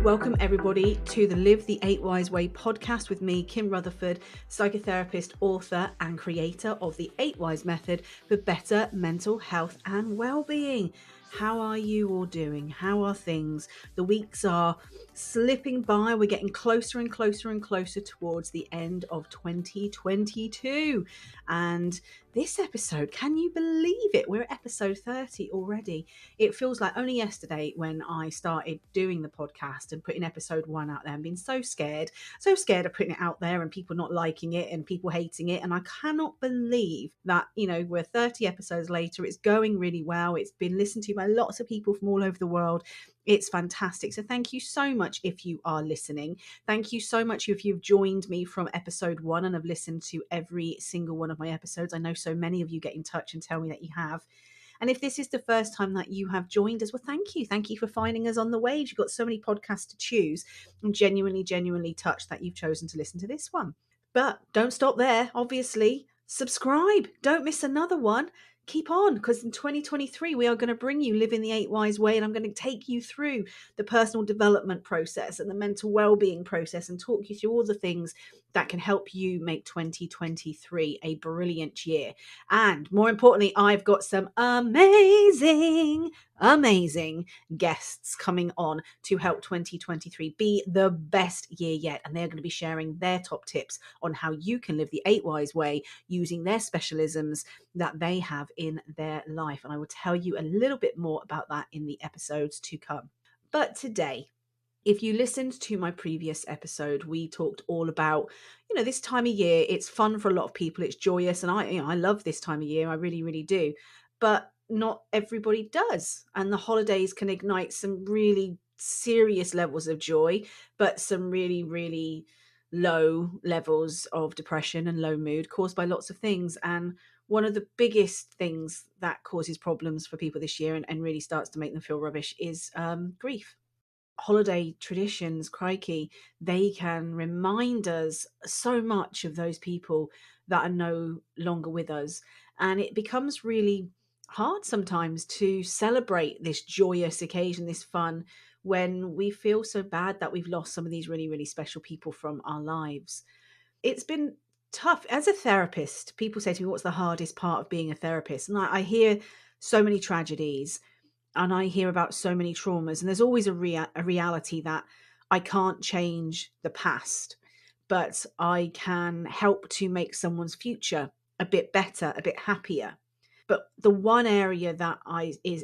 Welcome everybody to the Live the 8 Wise Way podcast with me, Kim Rutherford, psychotherapist, author and creator of the 8 Wise Method for better mental health and well-being. How are you all doing? How are things? The weeks are slipping by. We're getting closer and closer and closer towards the end of 2022. And this episode, can you believe it? We're at episode 30 already. It feels like only yesterday when I started doing the podcast and putting episode 1 out there and being so scared of putting it out there and people not liking it and people hating it. And I cannot believe that, we're 30 episodes later. It's going really well. It's been listened to by lots of people from all over the world. It's fantastic. So thank you so much if you are listening. Thank you so much if you've joined me from episode 1 and have listened to every single one of my episodes. I know so many of you get in touch and tell me that you have. And if this is the first time that you have joined us, well, thank you. Thank you for finding us on the waves. You've got so many podcasts to choose. I'm genuinely touched that you've chosen to listen to this one. But don't stop there, obviously. Subscribe. Don't miss another one. Keep on, because in 2023, we are going to bring you Living the 8 Wise Way, and I'm going to take you through the personal development process and the mental well-being process and talk you through all the things that can help you make 2023 a brilliant year. And more importantly, I've got some amazing guests coming on to help 2023 be the best year yet. And they're going to be sharing their top tips on how you can live the 8 Wise Way using their specialisms that they have in their life. And I will tell you a little bit more about that in the episodes to come. But today, if you listened to my previous episode, we talked all about, this time of year. It's fun for a lot of people. It's joyous. And I love this time of year. I really, really do. But not everybody does. And the holidays can ignite some really serious levels of joy, but some really, really low levels of depression and low mood caused by lots of things. And one of the biggest things that causes problems for people this year and really starts to make them feel rubbish is grief. Holiday traditions, crikey, they can remind us so much of those people that are no longer with us. And it becomes really hard sometimes to celebrate this joyous occasion, this fun, when we feel so bad that we've lost some of these really, really special people from our lives. It's been tough. As a therapist, people say to me, what's the hardest part of being a therapist? And I hear so many tragedies and I hear about so many traumas, and there's always a reality that I can't change the past, but I can help to make someone's future a bit better, a bit happier. But the one area that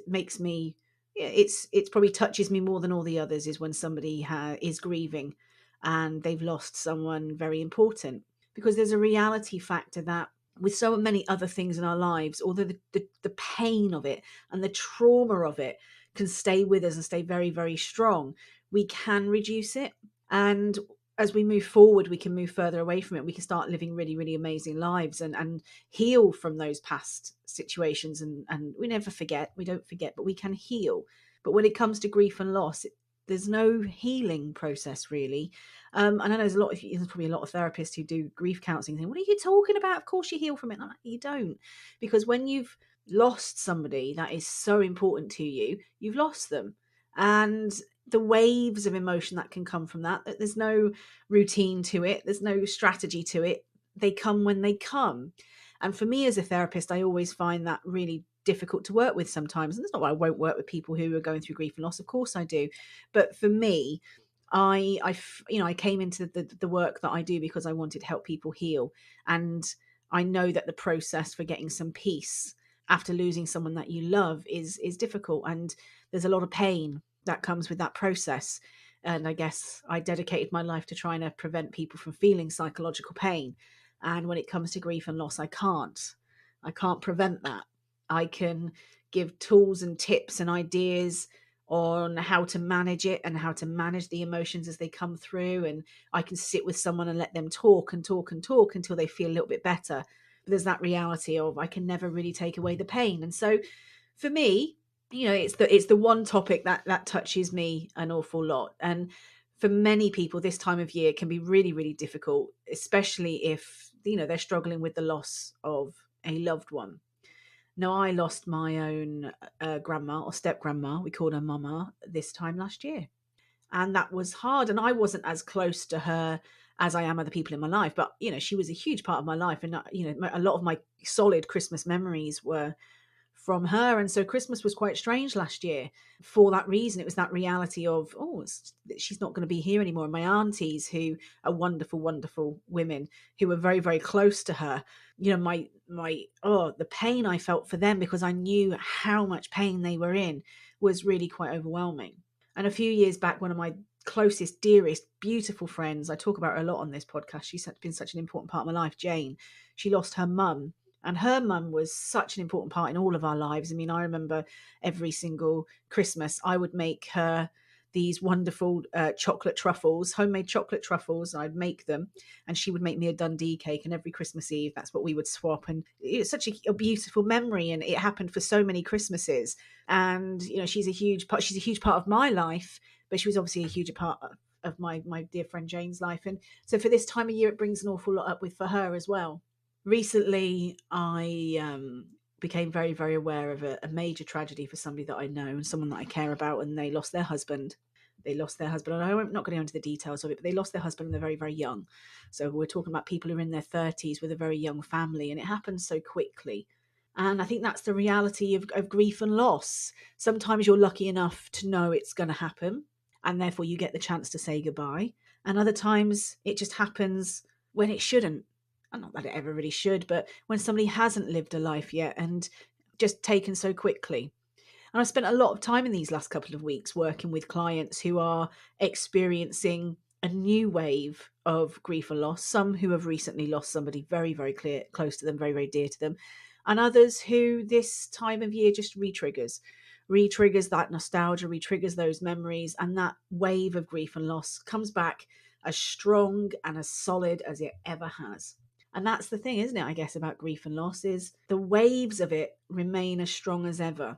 makes me, it's probably touches me more than all the others is when somebody is grieving and they've lost someone very important, because there's a reality factor that with so many other things in our lives, although the pain of it and the trauma of it can stay with us and stay very, very strong, we can reduce it. And as we move forward, we can move further away from it. We can start living really, really amazing lives and heal from those past situations. And we never forget, we don't forget, but we can heal. But when it comes to grief and loss, there's no healing process really. And I know there's probably a lot of therapists who do grief counseling think, what are you talking about? Of course you heal from it. No, you don't. Because when you've lost somebody that is so important to you, you've lost them. And the waves of emotion that can come from that, there's no routine to it. There's no strategy to it. They come when they come. And for me as a therapist, I always find that really difficult to work with sometimes. And it's not why I won't work with people who are going through grief and loss. Of course I do. But for me, I came into the work that I do because I wanted to help people heal. And I know that the process for getting some peace after losing someone that you love is difficult. And there's a lot of pain that comes with that process. And I guess I dedicated my life to trying to prevent people from feeling psychological pain. And when it comes to grief and loss, I can't prevent that. I can give tools and tips and ideas on how to manage it and how to manage the emotions as they come through. And I can sit with someone and let them talk until they feel a little bit better. But there's that reality of I can never really take away the pain. And so for me, it's the one topic that touches me an awful lot. And for many people, this time of year can be really, really difficult, especially if, they're struggling with the loss of a loved one. Now, I lost my own grandma or step grandma. We called her Mama this time last year. And that was hard. And I wasn't as close to her as I am other people in my life. But, she was a huge part of my life. And, a lot of my solid Christmas memories were from her. And so Christmas was quite strange last year for that reason. It was that reality of, she's not going to be here anymore. And my aunties, who are wonderful, wonderful women who were very, very close to her, the pain I felt for them, because I knew how much pain they were in, was really quite overwhelming. And a few years back, one of my closest, dearest, beautiful friends, I talk about her a lot on this podcast, she's been such an important part of my life, Jane, she lost her mum. And her mum was such an important part in all of our lives. I mean, I remember every single Christmas, I would make her these wonderful chocolate truffles, homemade chocolate truffles. I'd make them, and she would make me a Dundee cake. And every Christmas Eve, that's what we would swap. And it's such a beautiful memory, and it happened for so many Christmases. And she's a huge part. She's a huge part of my life, but she was obviously a huge part of my dear friend Jane's life. And so for this time of year, it brings an awful lot up for her as well. Recently, I became very, very aware of a major tragedy for somebody that I know and someone that I care about, and they lost their husband. And I'm not going to go into the details of it, but they lost their husband and they're very, very young. So we're talking about people who are in their 30s with a very young family, and it happens so quickly. And I think that's the reality of grief and loss. Sometimes you're lucky enough to know it's going to happen, and therefore you get the chance to say goodbye. And other times it just happens when it shouldn't. And not that it ever really should, but when somebody hasn't lived a life yet and just taken so quickly. And I've spent a lot of time in these last couple of weeks working with clients who are experiencing a new wave of grief and loss, some who have recently lost somebody very, very close to them, very, very dear to them, and others who this time of year just re-triggers that nostalgia, re-triggers those memories, and that wave of grief and loss comes back as strong and as solid as it ever has. And that's the thing, isn't it, I guess, about grief and loss, is the waves of it remain as strong as ever.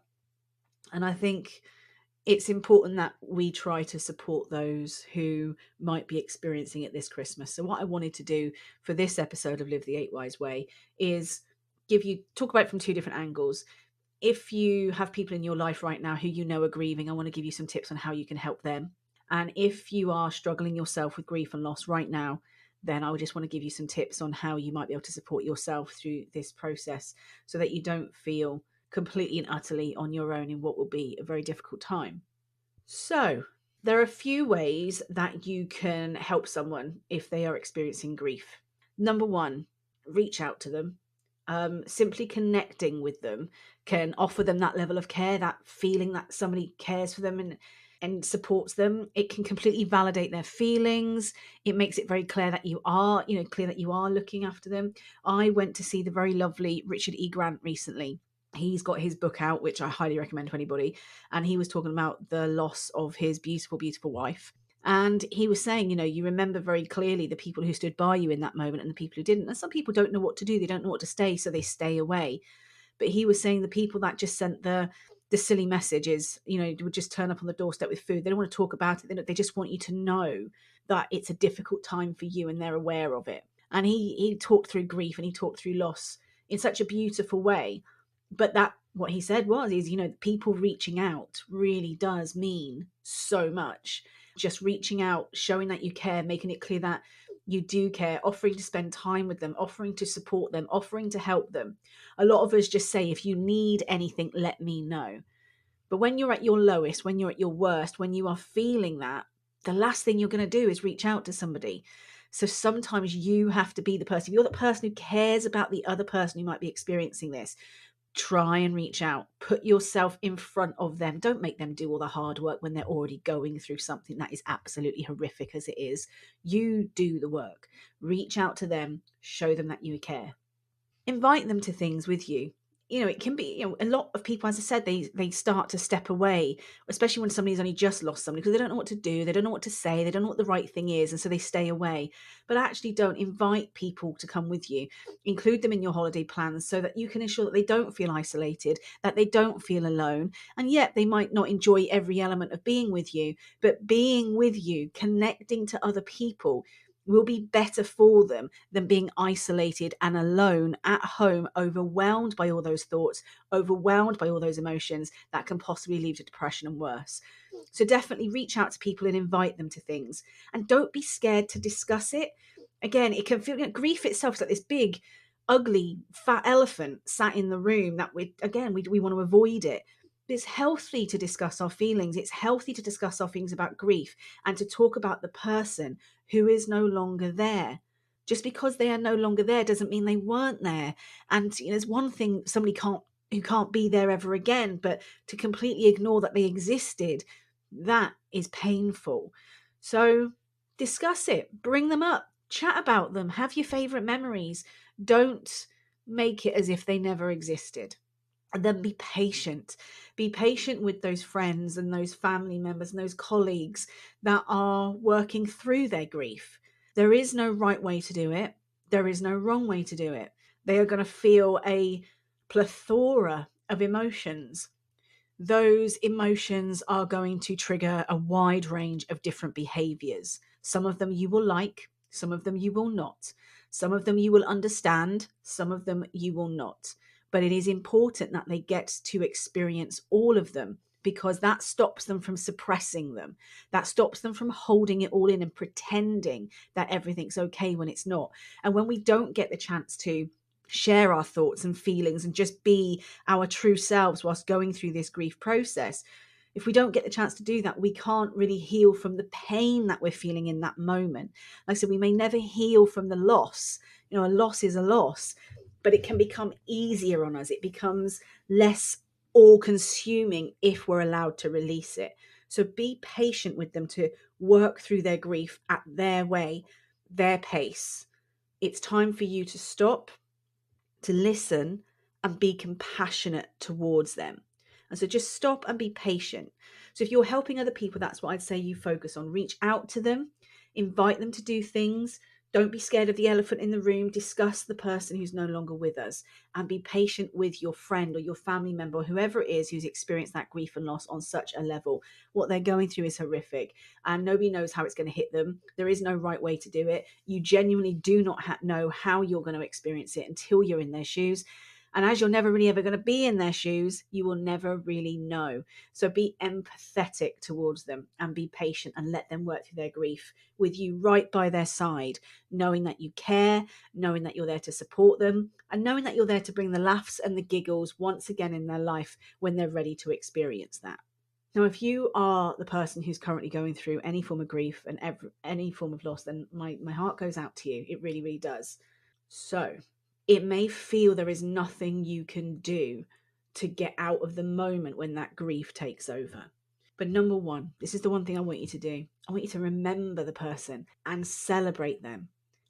And I think it's important that we try to support those who might be experiencing it this Christmas. So what I wanted to do for this episode of Live the 8 Wise Way is talk about it from two different angles. If you have people in your life right now who are grieving, I want to give you some tips on how you can help them. And if you are struggling yourself with grief and loss right now, then I would just want to give you some tips on how you might be able to support yourself through this process so that you don't feel completely and utterly on your own in what will be a very difficult time. So there are a few ways that you can help someone if they are experiencing grief. Number one, reach out to them. Simply connecting with them can offer them that level of care, that feeling that somebody cares for them and supports them. It can completely validate their feelings. It makes it very clear that you are looking after them. I went to see the very lovely Richard E. Grant recently. He's got his book out, which I highly recommend to anybody. And he was talking about the loss of his beautiful, beautiful wife. And he was saying, you remember very clearly the people who stood by you in that moment and the people who didn't. And some people don't know what to do. They don't know what to say, so they stay away. But he was saying the people that just sent the silly messages, would just turn up on the doorstep with food. They don't want to talk about it. They just want you to know that it's a difficult time for you and they're aware of it. And he talked through grief and he talked through loss in such a beautiful way. But what he said is, people reaching out really does mean so much. Just reaching out, showing that you care, making it clear that you do care, offering to spend time with them, offering to support them, offering to help them. A lot of us just say, if you need anything, let me know. But when you're at your lowest, when you're at your worst, when you are feeling that, the last thing you're going to do is reach out to somebody. So sometimes you have to be the person. If you're the person who cares about the other person who might be experiencing this, try and reach out. Put yourself in front of them. Don't make them do all the hard work when they're already going through something that is absolutely horrific as it is. You do the work. Reach out to them. Show them that you care. Invite them to things with you. It can be, a lot of people, as I said, they start to step away, especially when somebody's only just lost somebody, because they don't know what to do. They don't know what to say. They don't know what the right thing is. And so they stay away. But actually don't invite people to come with you. Include them in your holiday plans so that you can ensure that they don't feel isolated, that they don't feel alone. And yet they might not enjoy every element of being with you, but being with you, connecting to other people, will be better for them than being isolated and alone at home, overwhelmed by all those thoughts, overwhelmed by all those emotions that can possibly lead to depression and worse. So definitely reach out to people and invite them to things, and don't be scared to discuss it. Again, it can feel, grief itself is like this big, ugly, fat elephant sat in the room that we want to avoid it. It's healthy to discuss our feelings. It's healthy to discuss our feelings about grief and to talk about the person who is no longer there. Just because they are no longer there doesn't mean they weren't there. And there's one thing somebody who can't be there ever again, but to completely ignore that they existed, that is painful. So discuss it, bring them up, chat about them, have your favorite memories. Don't make it as if they never existed. And then be patient. Be patient with those friends and those family members and those colleagues that are working through their grief. There is no right way to do it. There is no wrong way to do it. They are going to feel a plethora of emotions. Those emotions are going to trigger a wide range of different behaviors. Some of them you will like, some of them you will not. Some of them you will understand, some of them you will not. But it is important that they get to experience all of them, because that stops them from suppressing them. That stops them from holding it all in and pretending that everything's okay when it's not. And when we don't get the chance to share our thoughts and feelings and just be our true selves whilst going through this grief process, if we don't get the chance to do that, we can't really heal from the pain that we're feeling in that moment. Like I said, we may never heal from the loss. A loss is a loss, but it can become easier on us. It becomes less all-consuming if we're allowed to release it. So be patient with them to work through their grief at their way, their pace. It's time for you to stop, to listen, and be compassionate towards them. And so just stop and be patient. So if you're helping other people, that's what I'd say you focus on. Reach out to them, invite them to do things. Don't be scared of the elephant in the room. Discuss the person who's no longer with us, and be patient with your friend or your family member or whoever it is who's experienced that grief and loss on such a level. What they're going through is horrific, and nobody knows how it's going to hit them. There is no right way to do it. You genuinely do not know how you're going to experience it until you're in their shoes. And as you're never really ever going to be in their shoes, you will never really know. So be empathetic towards them and be patient and let them work through their grief with you right by their side, knowing that you care, knowing that you're there to support them, and knowing that you're there to bring the laughs and the giggles once again in their life when they're ready to experience that. Now, if you are the person who's currently going through any form of grief and any form of loss, then my heart goes out to you. It really, really does. So it may feel there is nothing you can do to get out of the moment when that grief takes over. But number one, this is the one thing I want you to do. I want you to remember the person and celebrate them.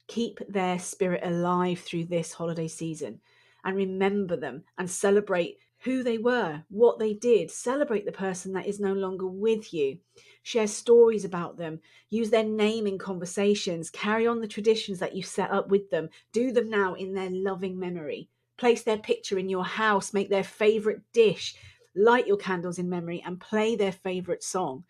Keep their spirit alive through this holiday season and remember them and celebrate who they were, what they did. Celebrate the person that is no longer with you. Share stories about them. Use their name in conversations. Carry on the traditions that you set up with them. Do them now in their loving memory. Place their picture in your house. Make their favorite dish. Light your candles in memory and play their favorite song.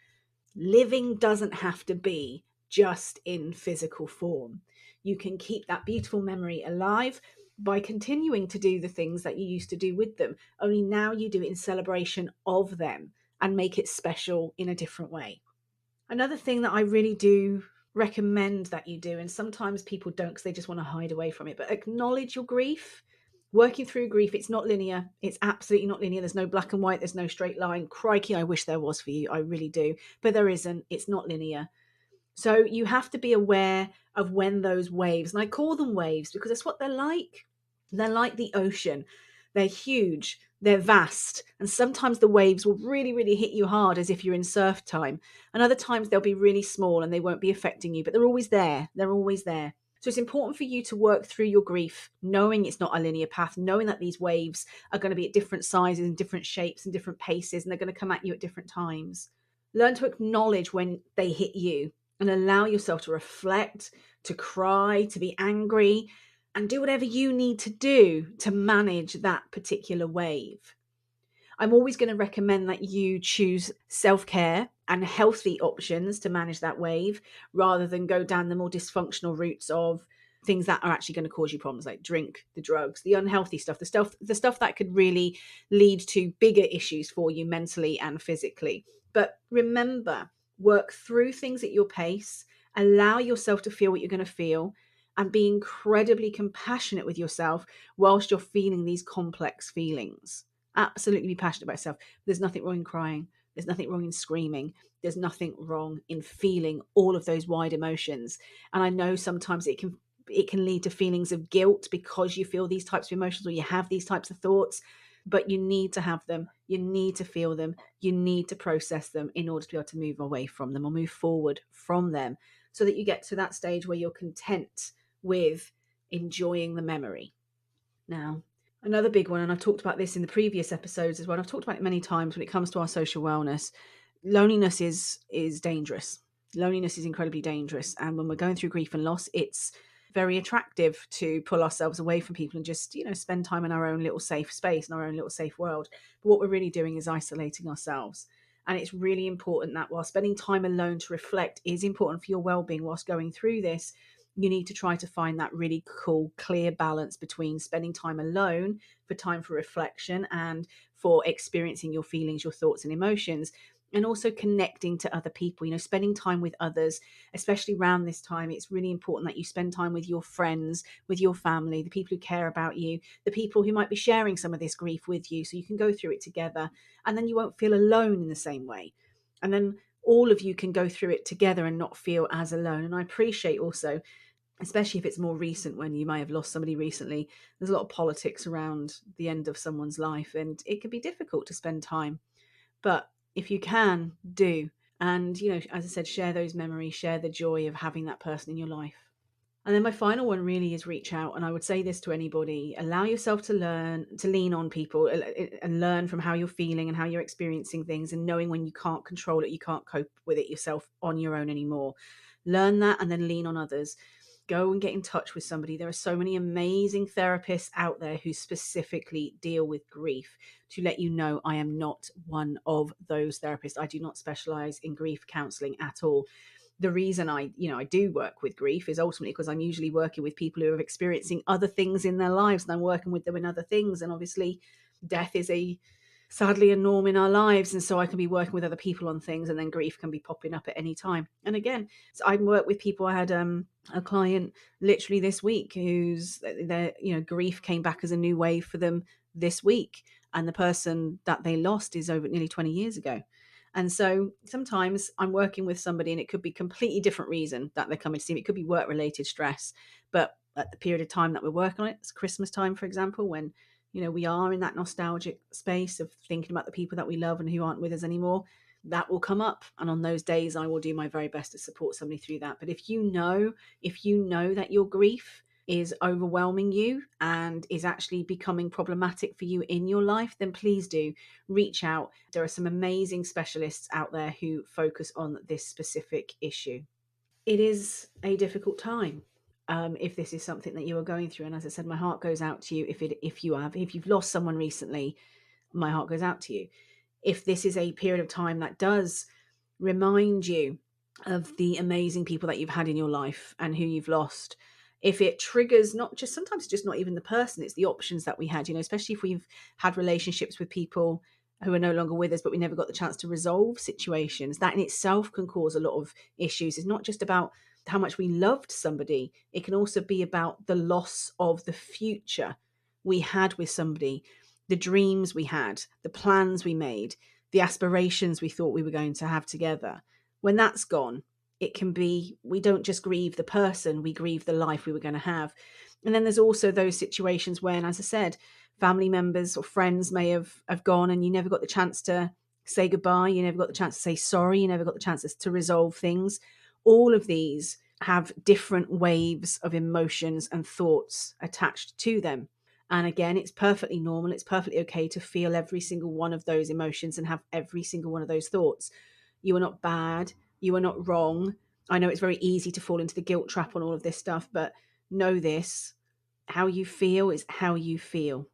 Living doesn't have to be just in physical form. You can keep that beautiful memory alive by continuing to do the things that you used to do with them, only now you do it in celebration of them and make it special in a different way. Another thing that I really do recommend that you do, and sometimes people don't because they just want to hide away from it, but acknowledge your grief. Working through grief, it's not linear. It's absolutely not linear. There's no black and white. There's no straight line. Crikey, I wish there was for you. I really do. But there isn't. It's not linear. So you have to be aware of when those waves, and I call them waves because that's what they're like. They're like the ocean. They're huge. They're vast. And sometimes the waves will really, really hit you hard as if you're in surf time. And other times they'll be really small and they won't be affecting you, but they're always there. They're always there. So it's important for you to work through your grief, knowing it's not a linear path, knowing that these waves are going to be at different sizes and different shapes and different paces, and they're going to come at you at different times. Learn to acknowledge when they hit you and allow yourself to reflect, to cry, to be angry, and do whatever you need to do to manage that particular wave. I'm always going to recommend that you choose self-care and healthy options to manage that wave, rather than go down the more dysfunctional routes of things that are actually going to cause you problems, like drink, the drugs, the unhealthy stuff, the stuff that could really lead to bigger issues for you mentally and physically. But remember, work through things at your pace, allow yourself to feel what you're going to feel, and be incredibly compassionate with yourself whilst you're feeling these complex feelings. Absolutely be passionate about yourself. There's nothing wrong in crying. There's nothing wrong in screaming. There's nothing wrong in feeling all of those wide emotions. And I know sometimes it can lead to feelings of guilt because you feel these types of emotions or you have these types of thoughts, but you need to have them. You need to feel them. You need to process them in order to be able to move away from them or move forward from them, so that you get to that stage where you're content with enjoying the memory. Now, another big one, and I've talked about this in the previous episodes as well, I've talked about it many times when it comes to our social wellness. Loneliness is dangerous. Loneliness is incredibly dangerous. And when we're going through grief and loss, it's very attractive to pull ourselves away from people and just, spend time in our own little safe space, in our own little safe world. But what we're really doing is isolating ourselves. And it's really important that while spending time alone to reflect is important for your well-being whilst going through this, you need to try to find that really cool, clear balance between spending time alone for time for reflection and for experiencing your feelings, your thoughts and emotions, and also connecting to other people, spending time with others, especially around this time. It's really important that you spend time with your friends, with your family, the people who care about you, the people who might be sharing some of this grief with you, so you can go through it together, and then you won't feel alone in the same way. And then all of you can go through it together and not feel as alone. And I appreciate also, especially if it's more recent, when you may have lost somebody recently, there's a lot of politics around the end of someone's life, and it can be difficult to spend time. But if you can, do. And, as I said, share those memories, share the joy of having that person in your life. And then my final one really is reach out. And I would say this to anybody: allow yourself to lean on people and learn from how you're feeling and how you're experiencing things, and knowing when you can't control it, you can't cope with it yourself on your own anymore. Learn that and then lean on others. Go and get in touch with somebody. There are so many amazing therapists out there who specifically deal with grief. To let you know, I am not one of those therapists. I do not specialize in grief counseling at all. The reason I do work with grief is ultimately because I'm usually working with people who are experiencing other things in their lives, and I'm working with them in other things. And obviously death is sadly a norm in our lives, and so I can be working with other people on things, and then grief can be popping up at any time. And again, so I work with people. I had a client literally this week whose their grief came back as a new wave for them this week, and the person that they lost is over nearly 20 years ago. And so sometimes I'm working with somebody and it could be completely different reason that they're coming to see me. It could be work related stress, but at the period of time that we're working on it, it's Christmas time, for example, when we are in that nostalgic space of thinking about the people that we love and who aren't with us anymore. That will come up, and on those days I will do my very best to support somebody through that. But if you know that your grief is overwhelming you and is actually becoming problematic for you in your life, then please do reach out. There are some amazing specialists out there who focus on this specific issue. It is a difficult time, if this is something that you are going through. And as I said, my heart goes out to you. If you've lost someone recently, my heart goes out to you. If this is a period of time that does remind you of the amazing people that you've had in your life and who you've lost, if it triggers, not just, sometimes it's just not even the person, it's the options that we had, especially if we've had relationships with people who are no longer with us, but we never got the chance to resolve situations, that in itself can cause a lot of issues. It's not just about how much we loved somebody, it can also be about the loss of the future we had with somebody, the dreams we had, the plans we made, the aspirations we thought we were going to have together. When that's gone, it can be, we don't just grieve the person, we grieve the life we were going to have. And then there's also those situations when, as I said, family members or friends may have gone and you never got the chance to say goodbye, you never got the chance to say sorry, you never got the chances to resolve things. All of these have different waves of emotions and thoughts attached to them. And again, it's perfectly normal. It's perfectly okay to feel every single one of those emotions and have every single one of those thoughts. You are not bad. You are not wrong. I know it's very easy to fall into the guilt trap on all of this stuff, but know this: how you feel is how you feel.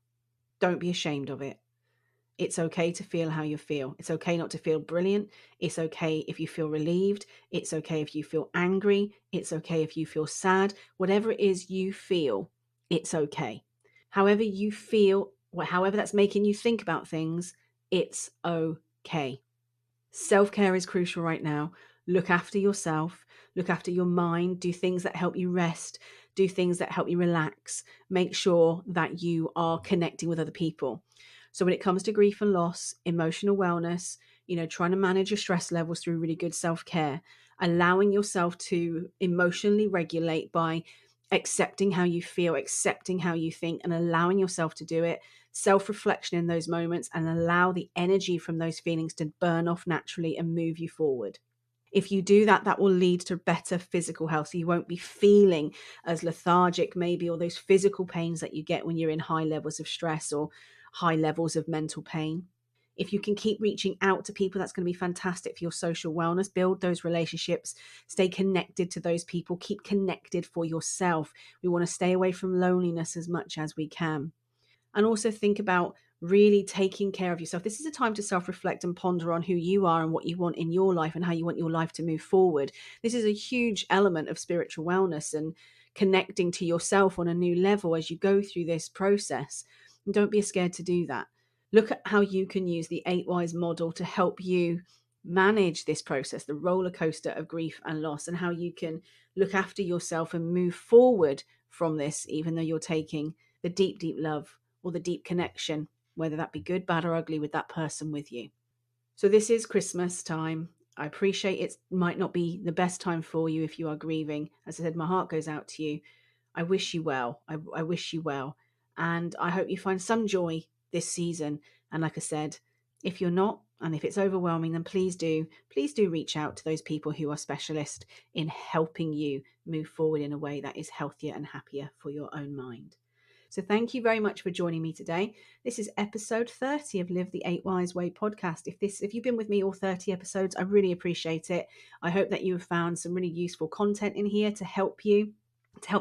Don't be ashamed of it. It's okay to feel how you feel. It's okay not to feel brilliant. It's okay if you feel relieved. It's okay if you feel angry. It's okay if you feel sad. Whatever it is you feel, it's okay. However you feel, however that's making you think about things, it's okay. Self-care is crucial right now. Look after yourself, look after your mind, do things that help you rest, do things that help you relax. Make sure that you are connecting with other people. So when it comes to grief and loss, emotional wellness, trying to manage your stress levels through really good self-care, allowing yourself to emotionally regulate by accepting how you feel, accepting how you think, and allowing yourself to do it, self-reflection in those moments, and allow the energy from those feelings to burn off naturally and move you forward. If you do that, that will lead to better physical health. So you won't be feeling as lethargic, maybe, or those physical pains that you get when you're in high levels of stress or high levels of mental pain. If you can keep reaching out to people, that's going to be fantastic for your social wellness. Build those relationships, stay connected to those people, keep connected for yourself. We want to stay away from loneliness as much as we can. And also think about really taking care of yourself. This is a time to self-reflect and ponder on who you are and what you want in your life and how you want your life to move forward. This is a huge element of spiritual wellness and connecting to yourself on a new level as you go through this process. And don't be scared to do that. Look at how you can use the 8 Whys model to help you manage this process, the roller coaster of grief and loss, and how you can look after yourself and move forward from this, even though you're taking the deep, deep love or the deep connection, whether that be good, bad, or ugly, with that person with you. So this is Christmas time. I appreciate it might not be the best time for you if you are grieving. As I said, my heart goes out to you. I wish you well. I wish you well. And I hope you find some joy this season. And like I said, if you're not, and if it's overwhelming, then please do reach out to those people who are specialists in helping you move forward in a way that is healthier and happier for your own mind. So thank you very much for joining me today. This is episode 30 of Live the 8 Whys Way podcast. If you've been with me all 30 episodes, I really appreciate it. I hope that you have found some really useful content in here to help you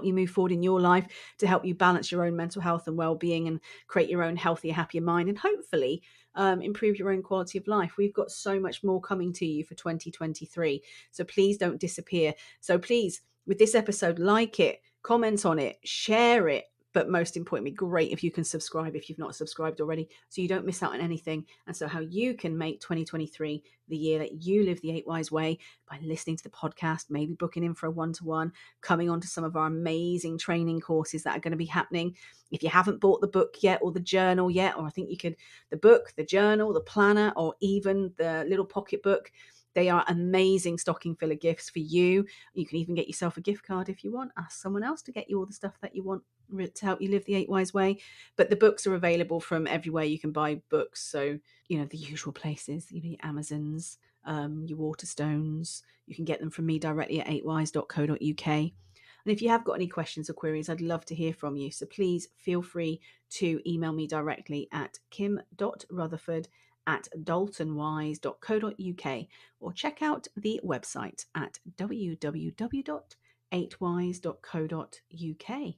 move forward in your life, to help you balance your own mental health and well-being and create your own healthier, happier mind, and hopefully improve your own quality of life. We've got so much more coming to you for 2023. So please don't disappear. So please, with this episode, like it, comment on it, share it. But most importantly, great if you can subscribe if you've not subscribed already, so you don't miss out on anything. And so how you can make 2023 the year that you live the 8 Whys way by listening to the podcast, maybe booking in for a one-to-one, coming on to some of our amazing training courses that are going to be happening. If you haven't bought the book yet or the journal yet, or I think you could, the book, the journal, the planner, or even the little pocket book, they are amazing stocking filler gifts for you. You can even get yourself a gift card if you want. Ask someone else to get you all the stuff that you want to help you live the 8 Whys way. But the books are available from everywhere you can buy books. So, the usual places, your Amazons, your Waterstones. You can get them from me directly at 8whys.co.uk. And if you have got any questions or queries, I'd love to hear from you. So please feel free to email me directly at kim.rutherford@daltonwise.co.uk or check out the website at www.8whys.co.uk.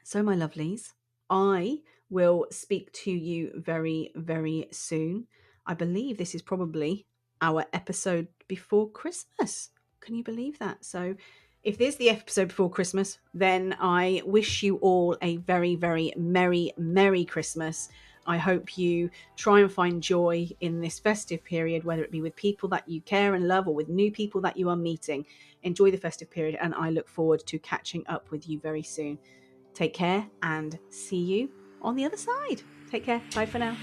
So, my lovelies, I will speak to you very, very soon. I believe this is probably our episode before Christmas. Can you believe that? So, if this is the episode before Christmas, then I wish you all a very, very merry, merry Christmas. I hope you try and find joy in this festive period, whether it be with people that you care and love or with new people that you are meeting. Enjoy the festive period, and I look forward to catching up with you very soon. Take care and see you on the other side. Take care. Bye for now.